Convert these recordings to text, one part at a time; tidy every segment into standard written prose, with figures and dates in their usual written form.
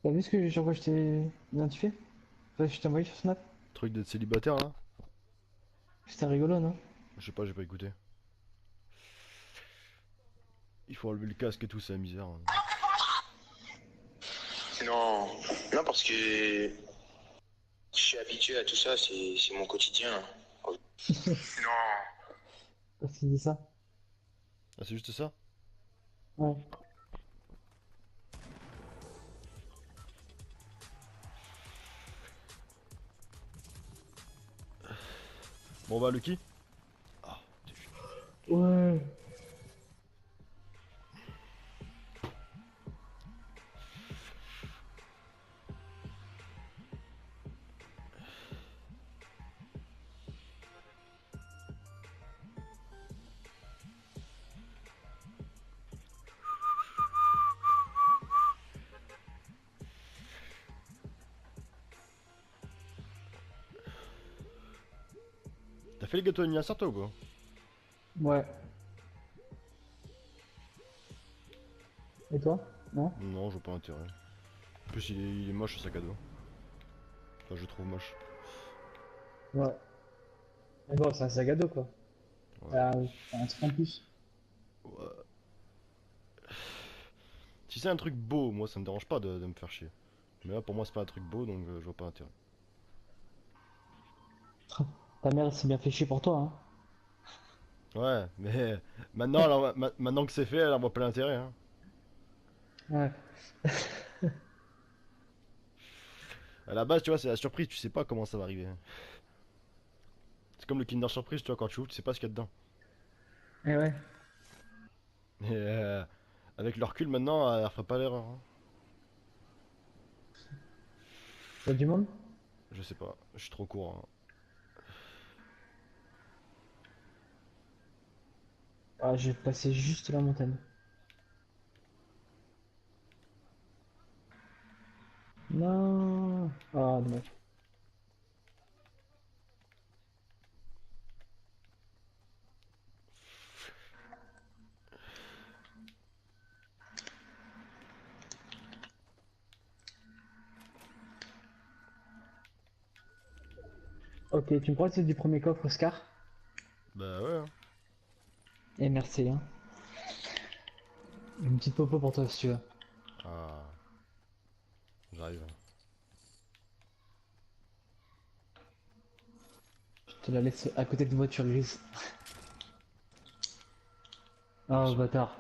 T'as vu ce que sur quoi je t'ai identifié? Enfin, je t'ai envoyé sur Snap? Truc d'être célibataire là? C'était rigolo, non? Je sais pas, j'ai pas écouté. Il faut enlever le casque et tout, c'est la misère, hein. Non, non, parce que je suis habitué à tout ça, c'est mon quotidien. Non. Parce qu'il dit ça. Ah, c'est juste ça? Ouais. Bon bah, Lucky? Ah, t'es chiant. Ouais. T'as fait les gâteaux d'anniversaire toi ou pas? Ouais. Et toi? Non? Non, je vois pas l'intérêt. En plus, il est moche ce sac à dos. Enfin, je le trouve moche. Ouais. Mais bon, c'est un sac à dos, quoi. Ouais. T'as un truc en plus. Ouais. Si c'est un truc beau, moi ça me dérange pas de me faire chier. Mais là, pour moi, c'est pas un truc beau, donc je vois pas l'intérêt. Ta mère s'est bien fait chier pour toi, hein. Ouais, mais maintenant, maintenant que c'est fait, elle en voit pas l'intérêt, hein. Ouais. À la base, tu vois, c'est la surprise, tu sais pas comment ça va arriver, hein. C'est comme le Kinder Surprise, tu vois, quand tu ouvres, tu sais pas ce qu'il y a dedans. Et ouais. Et avec le recul maintenant, elle ferait pas l'erreur, hein. Y'a du monde? Je sais pas, je suis trop court, hein. Ah, j'ai passé juste la montagne. Non. Ah, dommage. Ok, tu me prends le du premier coffre, Oscar? Bah ouais, hein. Et merci, hein. Une petite popo pour toi, si tu veux. Ah, j'arrive. Je te la laisse à côté de voiture grise. Oh, J'ai bâtard.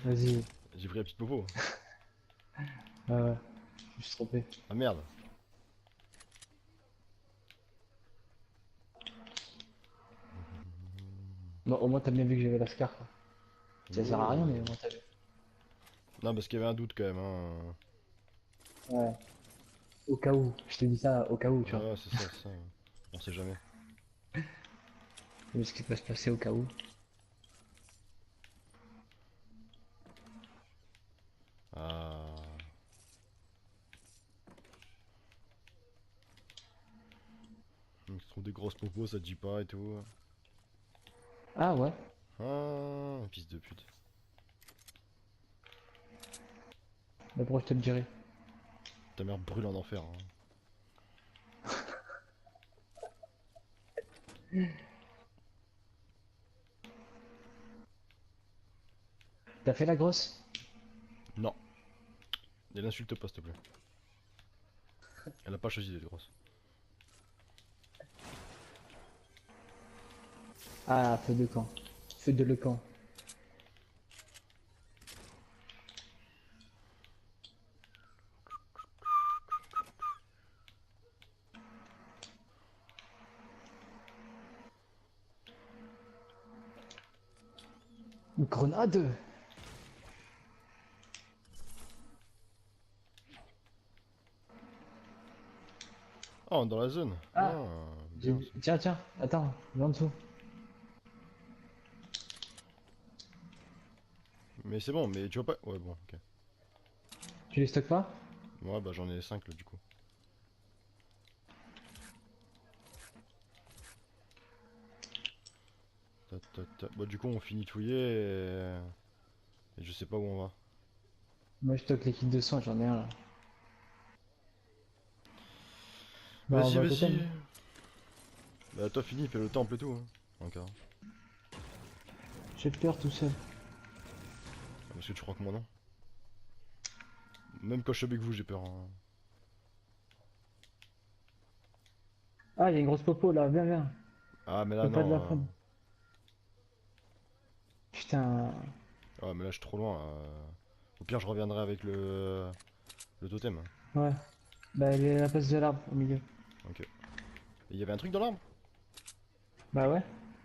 Vas-y. j'ai pris la petite popo. Ouais, je me suis trompé. Ah merde. Bon, au moins, t'as bien vu que j'avais la scar, quoi. Ça sert à rien, mais au Oh. moins, t'as vu. Non, parce qu'il y avait un doute quand même, hein. Ouais. Au cas où. Je te dis ça au cas où, tu vois. Ouais, c'est ça, c'est ça. On sait jamais. Tu ce qui peut se passer au cas où. Ah. Ils se trouvent des grosses popos, ça te dit pas et tout. Ah ouais. Ah, fils de pute. Mais pourquoi je te le dirai? Ta mère brûle en enfer, hein. T'as fait la grosse? Non. Et l'insulte pas, s'il te plaît. Elle a pas choisi d'être grosse. Ah, feu de camp. Feu de le camp. Une grenade! Oh, dans la zone. Ah! Ah, bien ça. Tiens, tiens, attends, viens en dessous. Mais c'est bon, mais tu vois pas. Ouais, bon, ok. Tu les stockes pas? Moi, bah j'en ai 5 là, du coup. Bah, du coup, on finit de fouiller et je sais pas où on va. Moi, je stocke les kits de soins, j'en ai un là. Bah, on Vas-y, va vas-y. totem. Bah, toi, fini, fais le temple et tout. Hein. Encore. J'ai peur tout seul. Parce que tu crois que moi non. Même quand je suis avec vous, j'ai peur. Hein. Ah, il y a une grosse popo là, viens, viens. Ah, mais Je là, peux pas de non. la prendre. Putain. Ah, mais là, je suis trop loin. Au pire, je reviendrai avec le totem. Ouais. Bah, elle est à la place de l'arbre, au milieu. Ok. Il y avait un truc dans l'arbre? Bah ouais.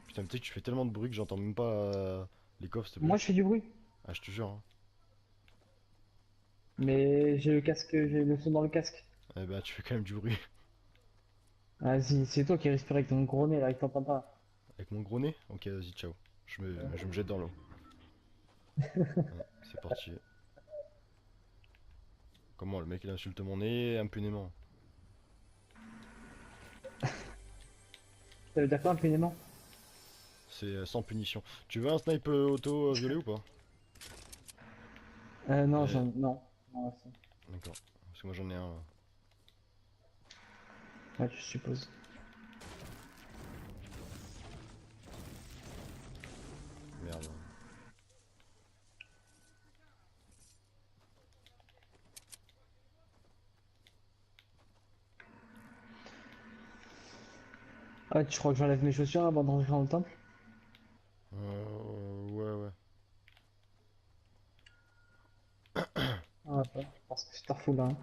Putain, mais tu sais que tu fais tellement de bruit que j'entends même pas les coffres, s'il te plaît. Moi, je fais du bruit. Ah, je te jure. Hein. Mais j'ai le casque, j'ai le son dans le casque. Eh bah, tu fais quand même du bruit. Vas-y, c'est toi qui respires avec ton gros nez là, il t'entend pas. Avec mon gros nez? Ok, vas-y, ciao. Je me jette dans l'eau. Ouais, c'est parti. Comment le mec il insulte mon nez impunément? Ça veut dire quoi, impunément? C'est sans punition. Tu veux un snipe auto-violet ou pas? Non, Eh, non. Non, c'est- d'accord. Parce que moi j'en ai un là. ouais, je suppose. Merde. Ah, tu crois que j'enlève mes chaussures avant d'entrer dans le temple? Ouais, ouais. Ah, ouais, je pense que c'est Starful là. Hein.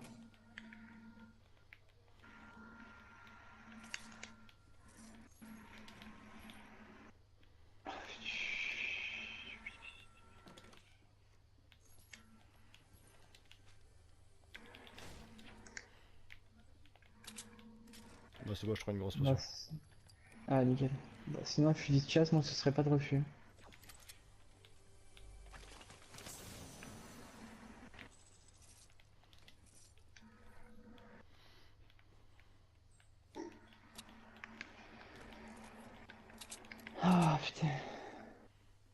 Bah c'est bon, je prends une grosse Bah, potion. ah, nickel. Bah, sinon, fusil de chasse, moi, ce serait pas de refus. Ah, putain.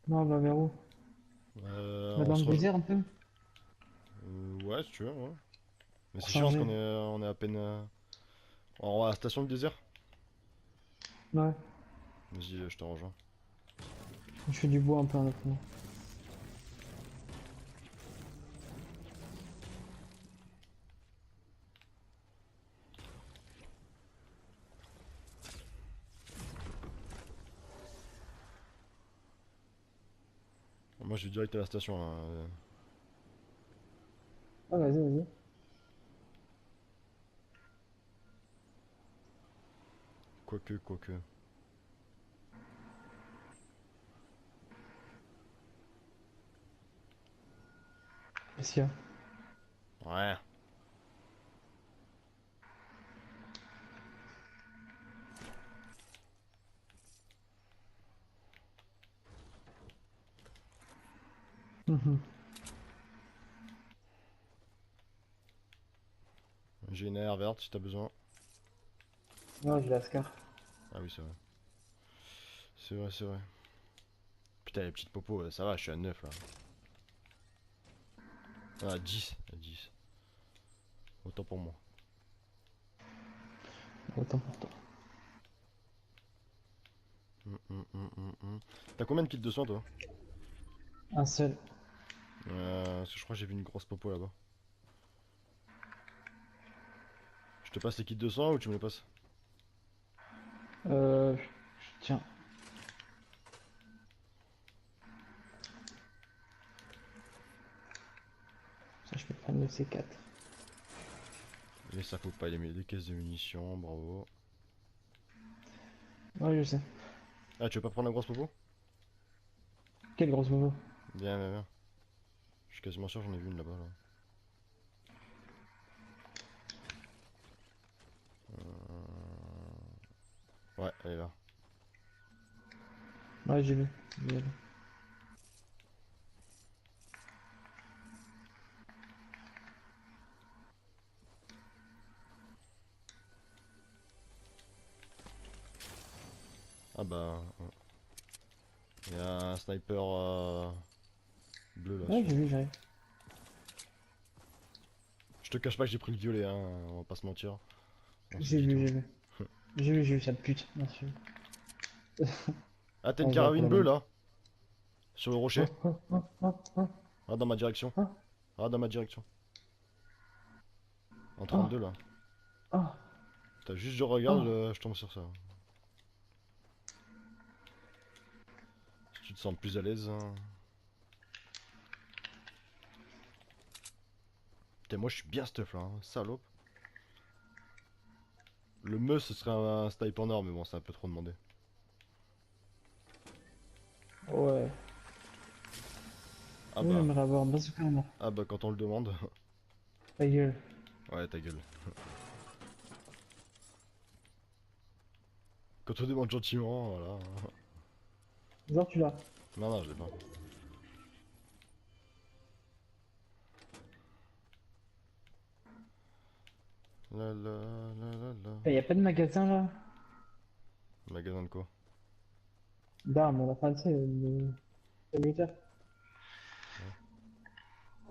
Non, bah, vers où? Bah, On dans se le rejoint. désert un peu? Ouais, si tu veux, ouais. Mais Pour c'est chiant parce changer. qu'on est à peine à la station du désert. Ouais. Vas-y, je te rejoins. Je fais du bois un peu en attendant. Moi je vais direct à la station là. Ah, vas-y, vas-y. Quoique. Qu'est-ce qu'il y a? Ouais. Mhm. J'ai une AR verte si t'as besoin. Non, j'ai la Scar. Ah oui, c'est vrai. C'est vrai. Putain, les petites popos, ça va, je suis à 9 là. Ah, 10. Autant pour moi. Autant pour toi. T'as combien de kits de soins toi? Un seul. Parce que je crois que j'ai vu une grosse popo là-bas. Je te passe les kits de soins ou tu me les passes? Euh... Tiens. Ça, je peux prendre le C4. Et ça faut pas les caisses de munitions, bravo. Ouais, je sais. Ah, tu veux pas prendre la grosse popo? Quelle grosse bobo. Viens. Je suis quasiment sûr, j'en ai vu une là-bas là. Ouais, elle est là. Ouais, j'ai vu. J'ai vu. Ah bah. Ouais. Il y a un sniper bleu là Ouais, sur. j'ai vu, j'arrive. Je te cache pas que j'ai pris le violet, hein, on va pas se mentir. Non, c'est J'ai vite, vu, ouais. j'ai vu. J'ai vu, sale pute. Merci. Ah, t'as Ah, une je vois carabine la bleue même. là, sur le rocher. Oh. Ah, dans ma direction. Oh. Ah, dans ma direction. En Oh. 32 là. Oh. T'as juste je regarde, Oh. je tombe sur ça. Si tu te sens plus à l'aise. Putain, moi je suis bien stuff là, hein, salope. Le me ce serait un sniper nord, mais bon, c'est un peu trop demandé. Ouais. Ah Oui, bah, j'aimerais avoir un bazooka moi. ah bah quand on le demande. Ta gueule. Ouais, ta gueule. Quand on demande gentiment, voilà. Genre, tu l'as. Non, non, je l'ai pas. La la la la la. Y a pas de magasin là? Magasin de quoi? D'armes, on a pas de ça, le militaire.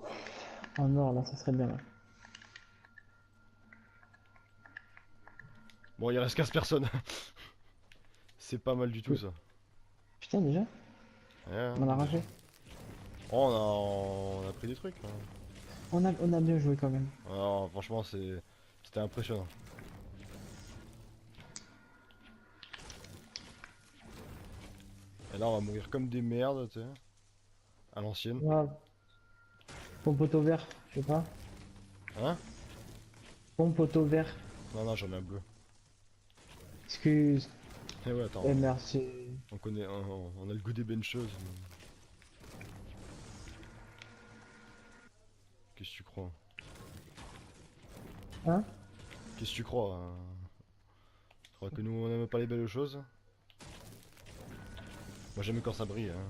Ouais. En or, là, ça serait bien là. Bon, il reste 15 personnes. C'est pas mal du tout ça. Putain, déjà? Ouais, hein, On en a déjà. rangé. Oh, on a pris des trucs, hein. On a bien joué quand même. Alors, franchement, c'était impressionnant. Et là, on va mourir comme des merdes, tu sais. À l'ancienne. Grave. Pompe auto vert, je sais pas. Hein? Pompe auto vert. Non, non, j'en ai un bleu. Excuse. Eh ouais, attends, Eh merci. on connaît, on a le goût des bonnes choses. Qu'est-ce que tu crois? Hein? Qu'est-ce que tu crois, hein? Tu crois que nous, on aime pas les belles choses? Moi, j'aime quand ça brille, hein.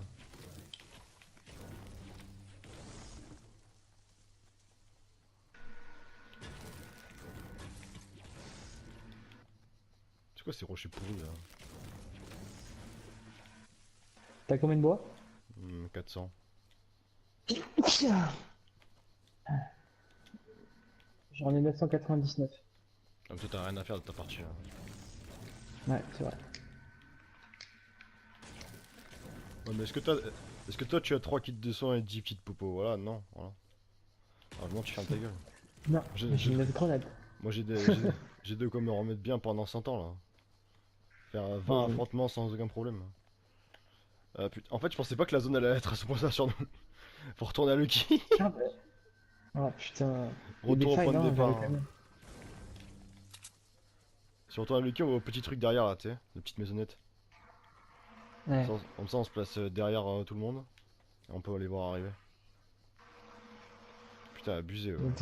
C'est quoi ces rochers pourris, là? T'as combien de bois? 400. Tiens. J'en ai 999. Comme toi, t'as rien à faire de ta partie, hein. Ouais, c'est vrai. Ouais, mais est-ce que toi, tu as 3 kits de soins et 10 kits de popo? Voilà, non, voilà. Alors, non, tu fermes ta gueule. Non, J'ai- j'ai j'ai- une autre grenade. Moi, j'ai de quoi me remettre bien pendant 100 ans, là. Faire 20 Oh, affrontements sans aucun problème. En fait, je pensais pas que la zone allait être à ce point-là sur nous. Faut retourner à Lucky. ah, bah. Ah, putain. Il y a des Retour au failles, point de hein, départ, j'avais quand hein. même. Si on retourne à Lucky, on voit au petit truc derrière là, tu sais, la petite maisonnette. Ouais. Comme ça, on se place derrière tout le monde. Et on peut aller voir arriver. Putain, abusé, ouais. Donc,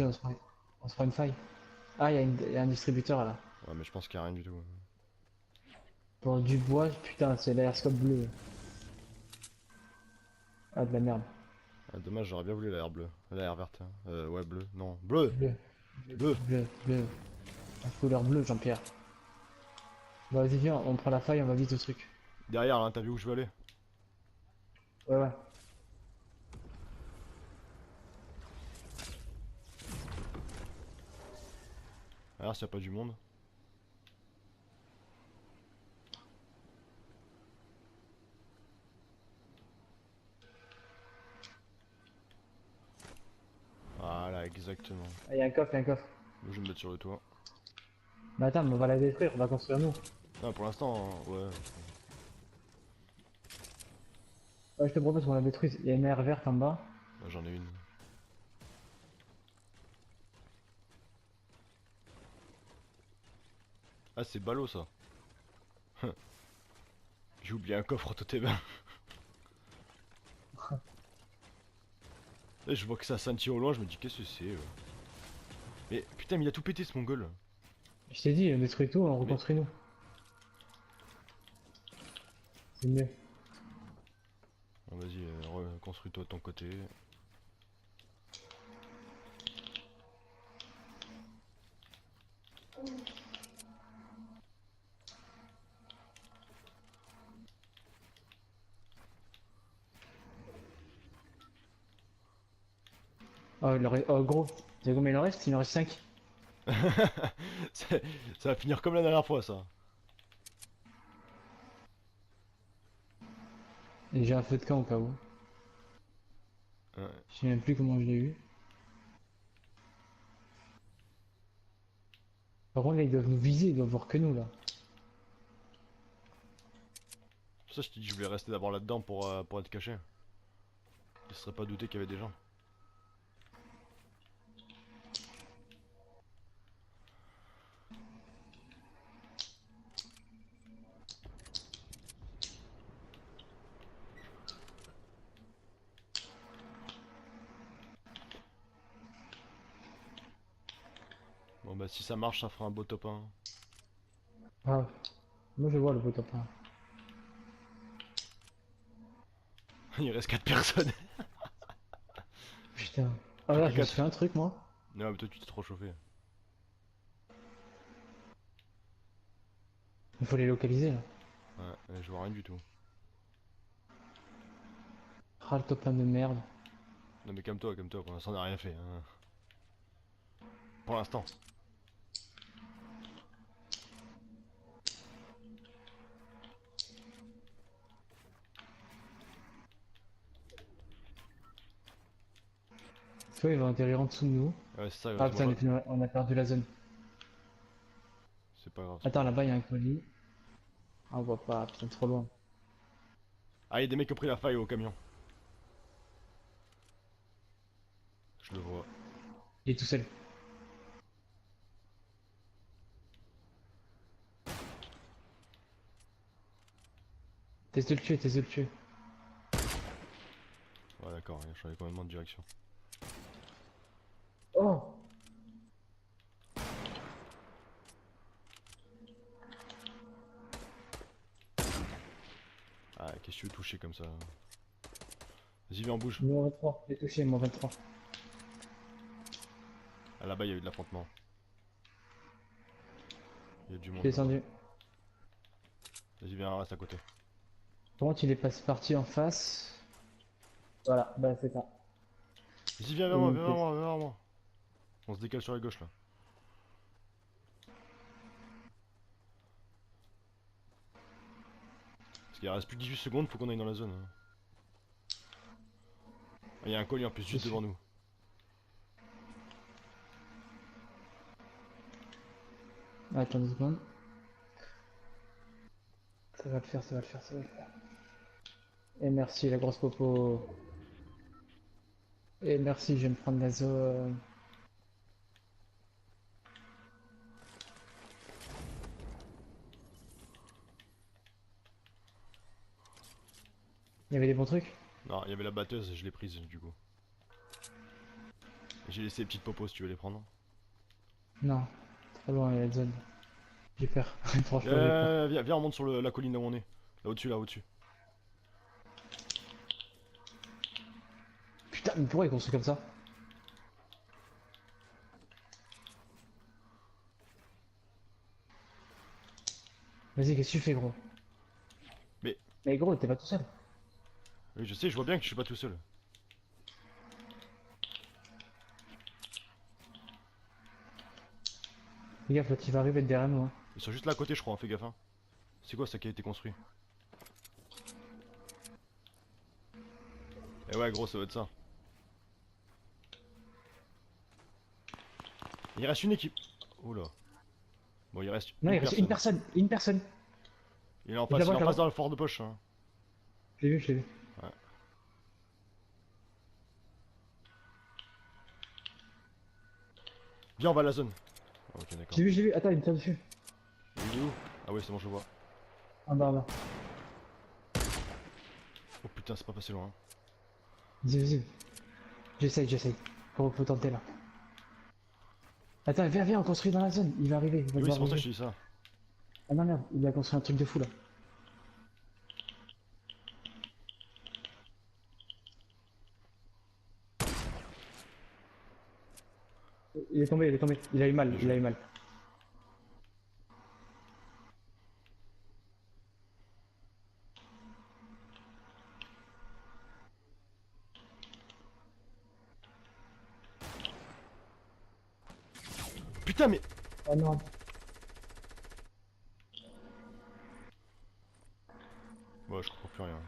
on se fera une faille. Ah, il y a un distributeur là. Ouais, mais je pense qu'il y a rien du tout. Pour du bois, putain, c'est l'airoscope bleu. Ah, de la merde. Ah, dommage, j'aurais bien voulu l'air bleu. L'air verte, hein. Ouais, bleu. Non, bleu! Bleu. Bleu! Bleu. La couleur bleue, Jean-Pierre. Bon, vas-y, viens, on prend la faille, on va vite au truc. Derrière, hein, t'as vu où je veux aller? Ouais. Alors, s'il y a pas du monde. Voilà, exactement. Ah, il y a un coffre, il y a un coffre. Moi, je vais me mettre sur le toit. Mais attends, mais on va la détruire, on va construire nous. Non, pour l'instant, ouais. Ouais, je te propose qu'on la détruise. Il y a une aire verte en bas. Moi, j'en ai une. Ah, c'est ballot ça. J'ai oublié un coffre totem. Et je vois que ça scintille au loin, je me dis qu'est-ce que c'est Mais putain, mais il a tout pété ce mongol. Je t'ai dit, on détruit tout, on reconstruit nous. C'est mieux. Bon, vas-y, reconstruis-toi de ton côté. Oh, oh gros. C'est combien il en reste? Il en reste 5. Ça va finir comme la dernière fois, ça. Et j'ai un feu de camp au cas où. Ouais. Je sais même plus comment je l'ai eu. Par contre, là, ils doivent nous viser, ils doivent voir que nous, là. Pour ça, je t'ai dit que je voulais rester d'abord là-dedans pour être caché. Je ne serais pas douté qu'il y avait des gens. Bon bah si ça marche, ça fera un beau top 1. Ah, moi je vois le beau top 1. Il reste 4 personnes. Putain. Ah Plus là, que je me suis 4. fait un truc, moi. Non mais toi tu t'es trop chauffé. Il faut les localiser, là. Ouais, je vois rien du tout. Ah, le top 1 de merde. Non mais calme-toi, pour l'instant on n'a rien fait. Hein. Pour l'instant. Tu vois, ils vont atterrir en dessous de nous. Ouais c'est ça, Ah c'est putain, moi. on a perdu la zone. C'est pas grave, c'est pas Attends, grave. là-bas, il y a un colis. Ah, on voit pas, putain, trop loin. Ah il y a des mecs qui ont pris la faille au camion. Je le vois. Il est tout seul. Teste de le tuer, teste de le tuer. Ouais d'accord, il a changé complètement de direction. Oh! Ah qu'est-ce que tu veux toucher comme ça? Vas-y viens on bouge. Moins 23, j'ai touché, moins 23. Ah là-bas il y a eu de l'affrontement. Il y a du Je monde suis là-bas. descendu. Vas-y viens, reste à côté. Par contre, il est passé parti en face. Voilà, bah c'est ça. Vas-y viens vers Et moi, une viens vers pièce. moi, viens vers moi. On se décale sur la gauche là. Parce qu'il reste plus que 18 secondes, faut qu'on aille dans la zone. Hein. Ah, il y a un colis en plus Je juste suis. devant nous. Attends 2 secondes. Ça va le faire, ça va le faire, ça va le faire. Et merci la grosse popo. Et merci, je vais me prendre la zone. Il y avait des bons trucs? Non, il y avait la batteuse et je l'ai prise du coup. J'ai laissé les petites popos si tu veux les prendre. Non, trop loin, il y a la zone. J'ai peur. Franchement, j'ai peur. Viens, on monte sur la colline là où on est. Là au-dessus, là au-dessus. Putain, mais pourquoi il construit comme ça? Vas-y, qu'est-ce que tu fais, gros? Mais, Mais gros, t'es pas tout seul. oui, je sais, je vois bien que je suis pas tout seul. Fais gaffe, l'autre il va arriver derrière nous. Hein. Ils sont juste là à côté, je crois, hein, fais gaffe. Hein. C'est quoi ça qui a été construit? Eh ouais, gros, ça va être ça. Il reste une équipe. Oula. Bon, il reste Non, une il reste personne. une personne, une personne. Il est en Je la face, vois, il est je en la face vois. dans le fort de poche. Hein. Je l'ai vu, je l'ai vu. Ouais. Viens, on va à la zone. Ok, d'accord. Je l'ai vu. Attends, il me tire dessus. Il est où? Ah ouais, c'est bon, je le vois. En bas, en bas. Oh putain, c'est pas passé loin. Hein. Vas-y, vas-y. J'essaye, j'essaye. Faut tenter là. Attends, viens, viens, on construit dans la zone. Il va arriver, il va Et oui, devoir c'est pour ça que arriver. je te dis ça. Ah non, merde, il a construit un truc de fou là. Il est tombé, il est tombé. Il a eu mal, Bien il a joué. eu mal. putain, mais. Oh non. Ouais, je comprends plus rien.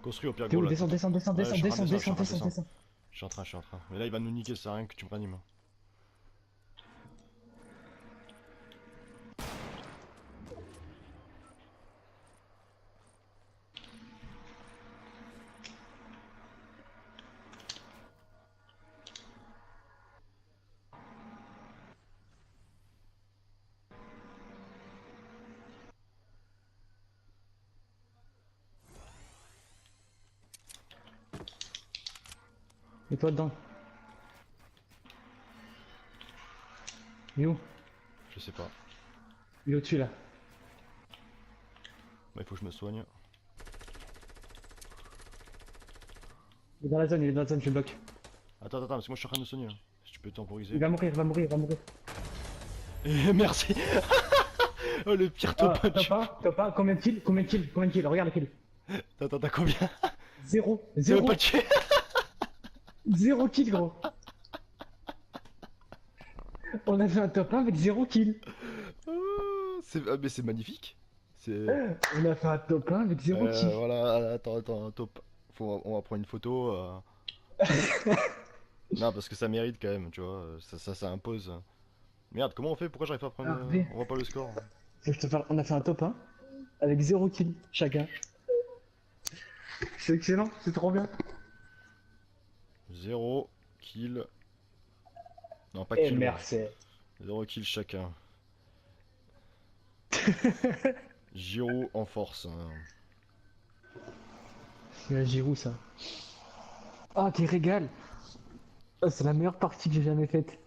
Construis au pire, T'es gros où? là. Descends, descends, descends, Ouais, descends, je suis en train descends, de descendre, descends, descends, descends. Je suis en train. Mais là, il va nous niquer, ça sert à rien que tu me ranimes. Et toi dedans. Il est où? Je sais pas. Il est au-dessus là. Bah, il faut que je me soigne. Il est dans la zone, il est dans la zone, je le bloque. Attends, parce que moi je suis en train de me soigner. Hein. Si tu peux temporiser. Il va mourir, il va mourir, il va mourir. Et merci. Oh, le pire top Ah, punch. top 1, combien de kills? Combien de kills? Combien de kills? Regarde les kills. Attends, t'as combien? 0, Ça veut 0, pas tuer. 0 kills gros. On a fait un top 1 avec 0 kills. Oh, mais c'est magnifique. C'est. On a fait un top 1 avec 0 kills. Voilà, attends, top. On va prendre une photo. Non, parce que ça mérite quand même, tu vois. Ça impose. Merde, comment on fait? Pourquoi j'arrive pas à prendre. Regardez. On voit pas le score. Faut que je te parle. On a fait un top 1 avec 0 kills chacun. C'est excellent, c'est trop bien. 0 kill. Non, pas Et kill. merci. 0 kill chacun. Giroud en force. Hein. C'est la Giroud ça. Ah, quel régal. Ah, c'est la meilleure partie que j'ai jamais faite.